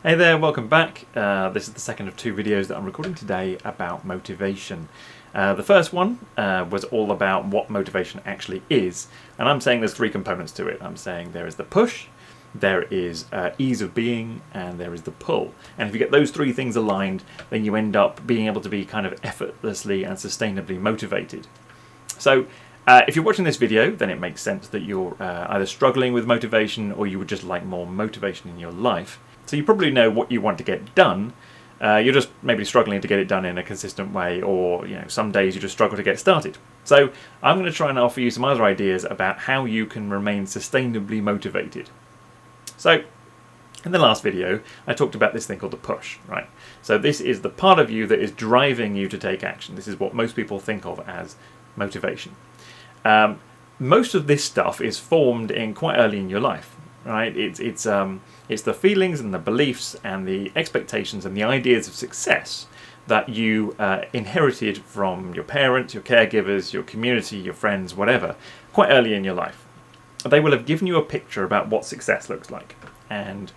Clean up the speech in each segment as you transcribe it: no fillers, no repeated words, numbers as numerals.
Hey there, welcome back. This is the second of two videos that I'm recording today about motivation. The first one was all about what motivation actually is, and I'm saying there's three components to it. I'm saying there is the push, there is ease of being, and there is the pull. And if you get those three things aligned, then you end up being able to be kind of effortlessly and sustainably motivated. So if you're watching this video, then it makes sense that you're either struggling with motivation or you would just like more motivation in your life. So you probably know what you want to get done. You're just maybe struggling to get it done in a consistent way, or some days you just struggle to get started. So I'm going to try and offer you some other ideas about how you can remain sustainably motivated. So in the last video, I talked about this thing called the push, right? So this is the part of you that is driving you to take action. This is what most people think of as motivation. Most of this stuff is formed in quite early in your life, right? It's the feelings and the beliefs and the expectations and the ideas of success that you inherited from your parents, your caregivers, your community, your friends, whatever, quite early in your life. They will have given you a picture about what success looks like. And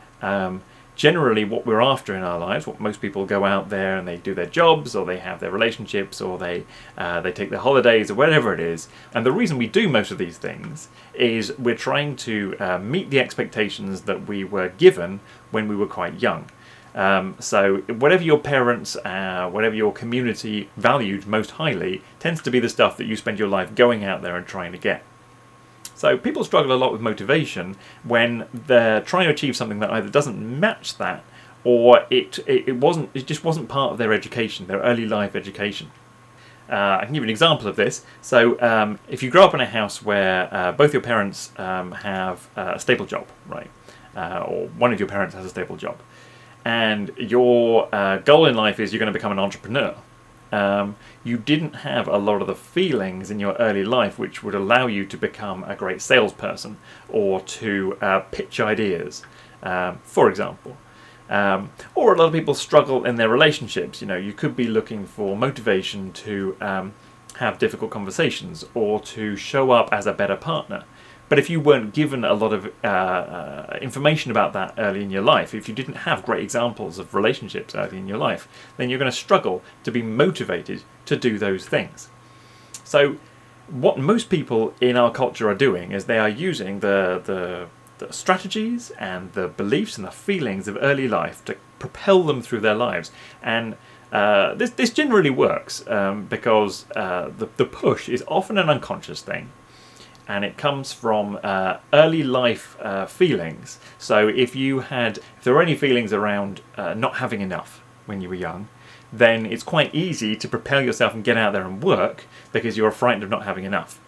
generally what we're after in our lives, what most people go out there and they do their jobs, or they have their relationships, or they take their holidays, or whatever it is. And the reason we do most of these things is we're trying to meet the expectations that we were given when we were quite young. So whatever your parents, whatever your community valued most highly, tends to be the stuff that you spend your life going out there and trying to get. So people struggle a lot with motivation when they're trying to achieve something that either doesn't match that, or it just wasn't part of their education, their early life education. I can give you an example of this. So if you grow up in a house where both your parents have a stable job, right, or one of your parents has a stable job, and your goal in life is you're going to become an entrepreneur. You didn't have a lot of the feelings in your early life which would allow you to become a great salesperson or to pitch ideas, for example. Or a lot of people struggle in their relationships. You could be looking for motivation to have difficult conversations or to show up as a better partner. But if you weren't given a lot of information about that early in your life, if you didn't have great examples of relationships early in your life, then you're going to struggle to be motivated to do those things. So what most people in our culture are doing is they are using the strategies and the beliefs and the feelings of early life to propel them through their lives. And this generally works because the push is often an unconscious thing. And it comes from early life feelings. So if there were any feelings around not having enough when you were young, then it's quite easy to propel yourself and get out there and work because you're frightened of not having enough.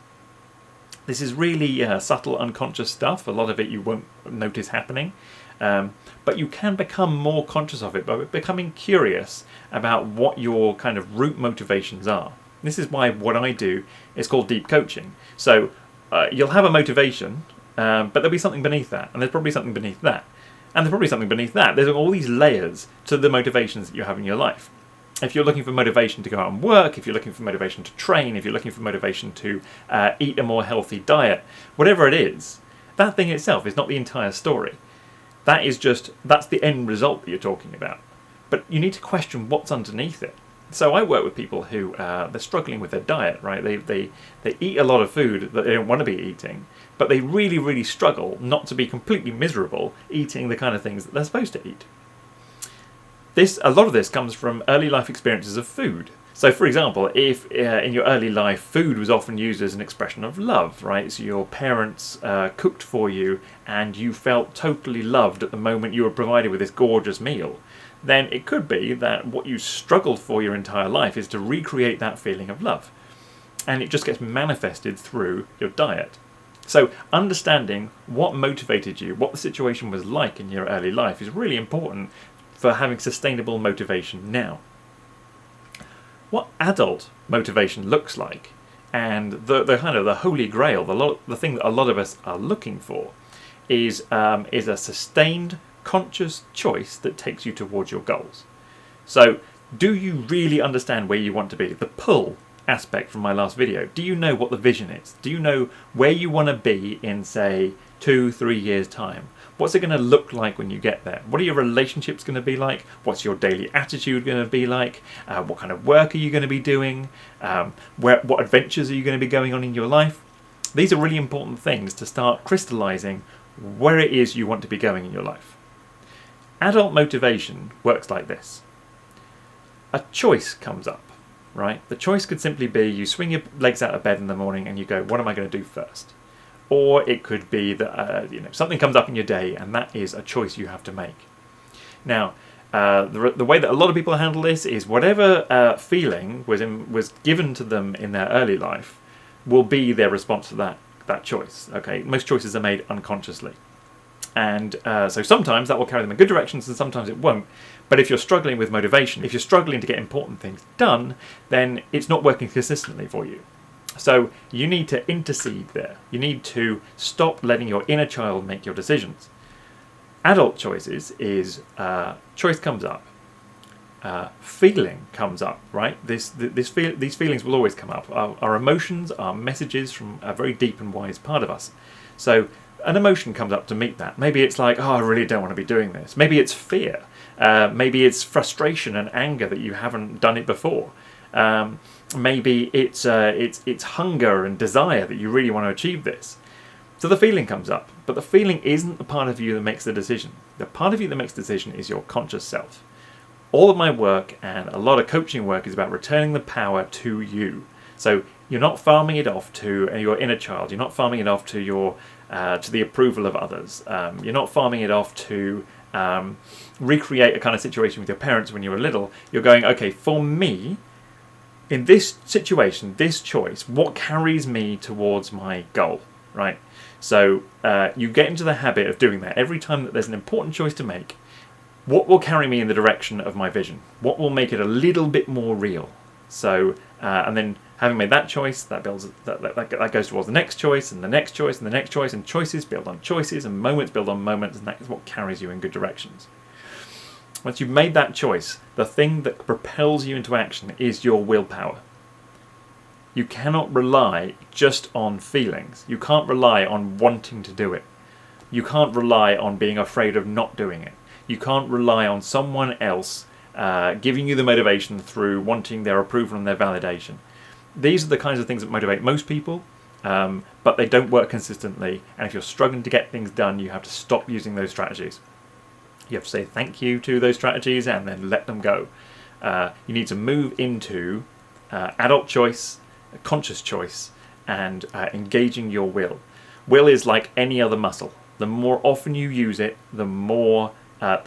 This is really subtle, unconscious stuff. A lot of it you won't notice happening. But you can become more conscious of it by becoming curious about what your kind of root motivations are. This is why what I do is called deep coaching. So you'll have a motivation, but there'll be something beneath that, and there's probably something beneath that, and there's probably something beneath that. There's all these layers to the motivations that you have in your life. If you're looking for motivation to go out and work, if you're looking for motivation to train, if you're looking for motivation to eat a more healthy diet, whatever it is, that thing itself is not the entire story. That's the end result that you're talking about. But you need to question what's underneath it. So I work with people who they're struggling with their diet, right? They eat a lot of food that they don't want to be eating, but they really, really struggle not to be completely miserable eating the kind of things that they're supposed to eat. A lot of this comes from early life experiences of food. So, for example, if in your early life food was often used as an expression of love, right? So your parents cooked for you and you felt totally loved at the moment you were provided with this gorgeous meal, then it could be that what you struggled for your entire life is to recreate that feeling of love. And it just gets manifested through your diet. So understanding what motivated you, what the situation was like in your early life is really important for having sustainable motivation now. What adult motivation looks like, and the kind of the holy grail, the thing that a lot of us are looking for, is a sustained, conscious choice that takes you towards your goals. So, do you really understand where you want to be? The pull aspect from my last video. Do you know what the vision is? Do you know where you want to be in, say, 2, 3 years' time? What's it going to look like when you get there? What are your relationships going to be like? What's your daily attitude going to be like? What kind of work are you going to be doing? What adventures are you going to be going on in your life? These are really important things to start crystallizing where it is you want to be going in your life. Adult motivation works like this. A choice comes up, right? The choice could simply be you swing your legs out of bed in the morning and you go, what am I going to do first? Or it could be that something comes up in your day and that is a choice you have to make. Now, the way that a lot of people handle this is whatever feeling was given to them in their early life will be their response to that choice. Okay, most choices are made unconsciously. And so sometimes that will carry them in good directions and sometimes it won't. But if you're struggling with motivation, if you're struggling to get important things done, then it's not working consistently for you. So you need to intercede there. You need to stop letting your inner child make your decisions. Adult choices is choice comes up, feeling comes up, right? These feelings will always come up. Our emotions are messages from a very deep and wise part of us. So an emotion comes up to meet that. Maybe it's like, oh, I really don't want to be doing this. Maybe it's fear. Maybe it's frustration and anger that you haven't done it before. Maybe it's hunger and desire that you really want to achieve this. So the feeling comes up, but the feeling isn't the part of you that makes the decision. The part of you that makes the decision is your conscious self. All of my work and a lot of coaching work is about returning the power to you. So you're not farming it off to your inner child. You're not farming it off to your to the approval of others. You're not farming it off to recreate a kind of situation with your parents when you were little. You're going, okay, for me, in this situation, this choice, what carries me towards my goal, right? So you get into the habit of doing that every time that there's an important choice to make. What will carry me in the direction of my vision? What will make it a little bit more real? So, and then having made that choice, that builds that goes towards the next choice, and the next choice, and the next choice, and choices build on choices, and moments build on moments, and that is what carries you in good directions. Once you've made that choice, the thing that propels you into action is your willpower. You cannot rely just on feelings. You can't rely on wanting to do it. You can't rely on being afraid of not doing it. You can't rely on someone else giving you the motivation through wanting their approval and their validation. These are the kinds of things that motivate most people, but they don't work consistently. And if you're struggling to get things done, you have to stop using those strategies. You have to say thank you to those strategies and then let them go. You need to move into adult choice, conscious choice, and engaging your will. Will is like any other muscle. The more often you use it, the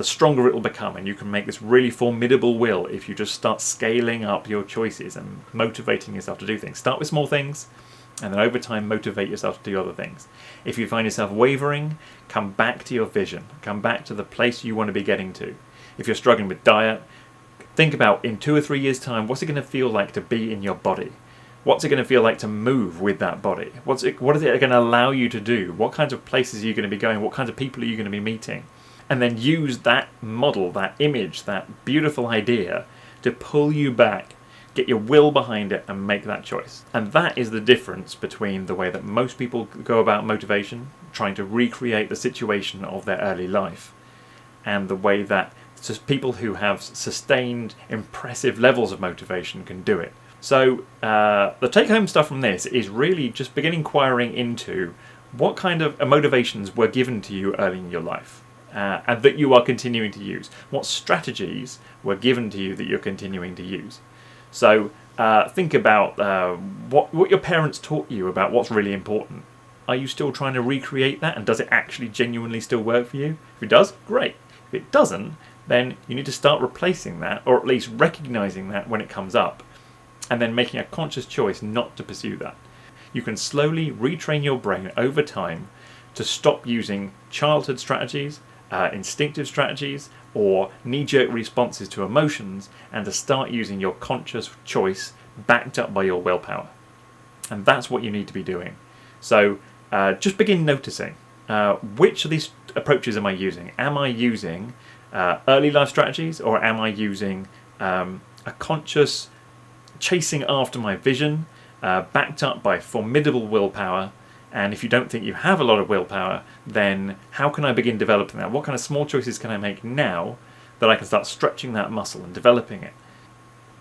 stronger it will become, and you can make this really formidable will if you just start scaling up your choices and motivating yourself to do things. Start with small things, and then over time motivate yourself to do other things. If you find yourself wavering, come back to your vision. Come back to the place you want to be getting to. If you're struggling with diet, think about in 2 or 3 years' time, what's it going to feel like to be in your body? What's it going to feel like to move with that body? What is it going to allow you to do? What kinds of places are you going to be going? What kinds of people are you going to be meeting? And then use that model, that image, that beautiful idea to pull you back, get your will behind it and make that choice. And that is the difference between the way that most people go about motivation, trying to recreate the situation of their early life, and the way that people who have sustained impressive levels of motivation can do it. So the take-home stuff from this is really just begin inquiring into what kind of motivations were given to you early in your life. And that you are continuing to use. What strategies were given to you that you're continuing to use? So think about what your parents taught you about what's really important. Are you still trying to recreate that, and does it actually genuinely still work for you? If it does, great. If it doesn't, then you need to start replacing that, or at least recognizing that when it comes up, and then making a conscious choice not to pursue that. You can slowly retrain your brain over time to stop using childhood strategies, instinctive strategies, or knee-jerk responses to emotions, and to start using your conscious choice backed up by your willpower. And that's what you need to be doing. So just begin noticing which of these approaches am I using? Am I using early life strategies, or am I using a conscious chasing after my vision backed up by formidable willpower And if you don't think you have a lot of willpower, then how can I begin developing that? What kind of small choices can I make now that I can start stretching that muscle and developing it?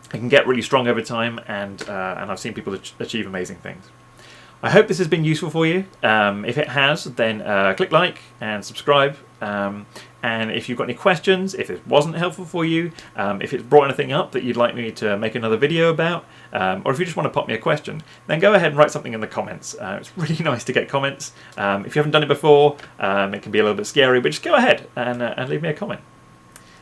It can get really strong over time, and I've seen people achieve amazing things. I hope this has been useful for you. If it has, then click like and subscribe. And if you've got any questions, if it wasn't helpful for you, if it's brought anything up that you'd like me to make another video about, or if you just want to pop me a question, then go ahead and write something in the comments. It's really nice to get comments. If you haven't done it before, it can be a little bit scary, but just go ahead and leave me a comment.